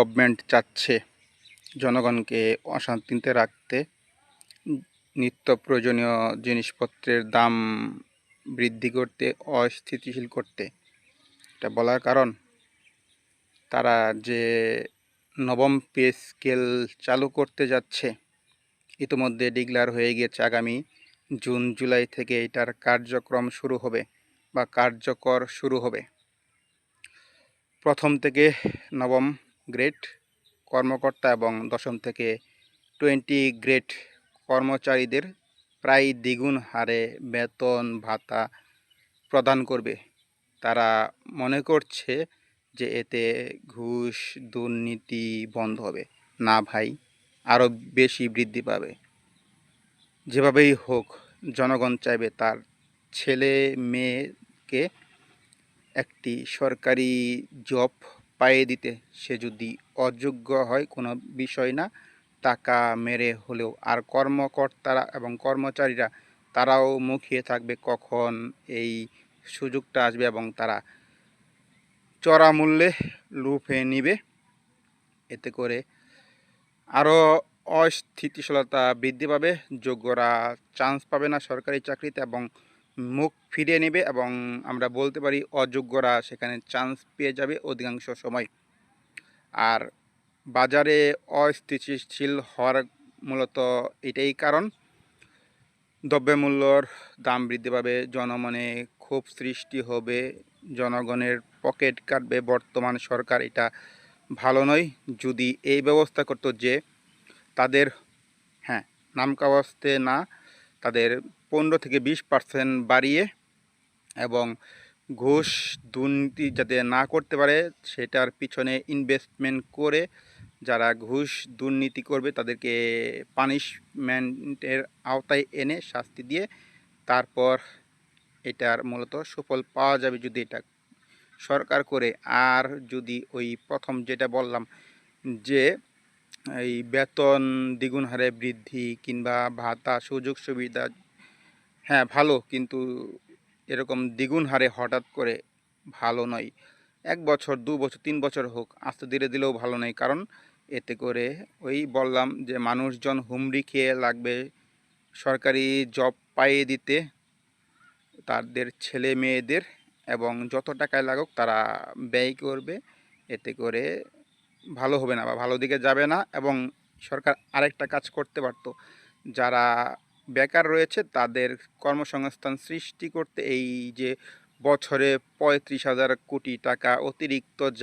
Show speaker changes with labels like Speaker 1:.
Speaker 1: Government চাচ্ছে জনগণকে অশান্তিতে রাখতে, নিত্য প্রয়োজনীয় জিনিসপত্রের দাম বৃদ্ধি করতে, অস্থিতিশীল করতে। এটা বলার কারণ, তারা যে নবম পে স্কেল চালু করতে যাচ্ছে, ইতিমধ্যে ডিক্লেয়ার হয়ে গিয়েছে আগামী জুন জুলাই থেকে এটার কার্যক্রম শুরু হবে বা কার্যকর শুরু হবে। প্রথম থেকে নবম গ্রেড কর্মকর্তা এবং দশম থেকে 20 গ্রেড কর্মচারীদের প্রায় দ্বিগুণ হারে বেতন ভাতা প্রদান করবে। তারা মনে করছে যে এতে ঘুষ দুর্নীতি বন্ধ হবে। না ভাই, আরও বেশি বৃদ্ধি পাবে। যেভাবেই হোক জনগণ চাইবে তার ছেলে মেয়েকে একটি সরকারি জব পাইয়ে দিতে। সে যদি অযোগ্য হয় কোনো বিষয় না, টাকা মেরে হলেও। আর কর্মকর্তারা এবং কর্মচারীরা তারাও মুখিয়ে থাকবে কখন এই সুযোগটা আসবে এবং তারা চড়া মূল্যে লুফে নিবে। এতে করে আরও অস্থিতিশীলতা বৃদ্ধি পাবে, যোগ্যরা চান্স পাবে না সরকারি চাকরিতে এবং মুখ ফিরিয়ে নেবে, এবং আমরা বলতে পারি অযোগ্যরা সেখানে চান্স পেয়ে যাবে অধিকাংশ সময়। আর বাজারে অস্থিতিশীল হওয়ার মূলত এটাই কারণ, দ্রব্যমূল্যর দাম বৃদ্ধি পাবে, জনমনে ক্ষোভ সৃষ্টি হবে, জনগণের পকেট কাটবে বর্তমান সরকার। এটা ভালো নয়। যদি এই ব্যবস্থা করতো যে তাদের নাম কাওয়াস্তে না, তাদের 15 থেকে 20% বাড়িয়ে এবং ঘুষ দুর্নীতি যাতে না করতে পারে সেটার পিছনে ইনভেস্টমেন্ট করে যারা ঘুষ দুর্নীতি করবে তাদেরকে পানিশমেন্টের আওতায় এনে শাস্তি দিয়ে তারপর এটার মূলত সুফল পাওয়া যাবে যদি এটা সরকার করে। আর যদি ওই প্রথম যেটা বললাম যে এই বেতন দ্বিগুণ হারে বৃদ্ধি কিংবা ভাতা সুযোগ সুবিধা, ভালো, কিন্তু এরকম দ্বিগুণ হারে হঠাৎ করে ভালো নয়। 1 বছর 2 বছর 3 বছর হোক, আস্তে ধীরে দিলেও ভালো নয়। কারণ এতে করে ওই বললাম যে মানুষজন হুমড়ি খেয়ে লাগবে সরকারি জব পাইয়ে দিতে তাদের ছেলে মেয়েদের, এবং যত টাকায় লাগুক তারা ব্যয় করবে। এতে করে ভালো হবে না বা ভালো দিকে যাবে না। এবং সরকার আরেকটা কাজ করতে পারত, যারা বেকার রয়েছে তাদের কর্মসংস্থান সৃষ্টি করতে। এই যে বছরে 35,000 কোটি টাকা অতিরিক্ত যা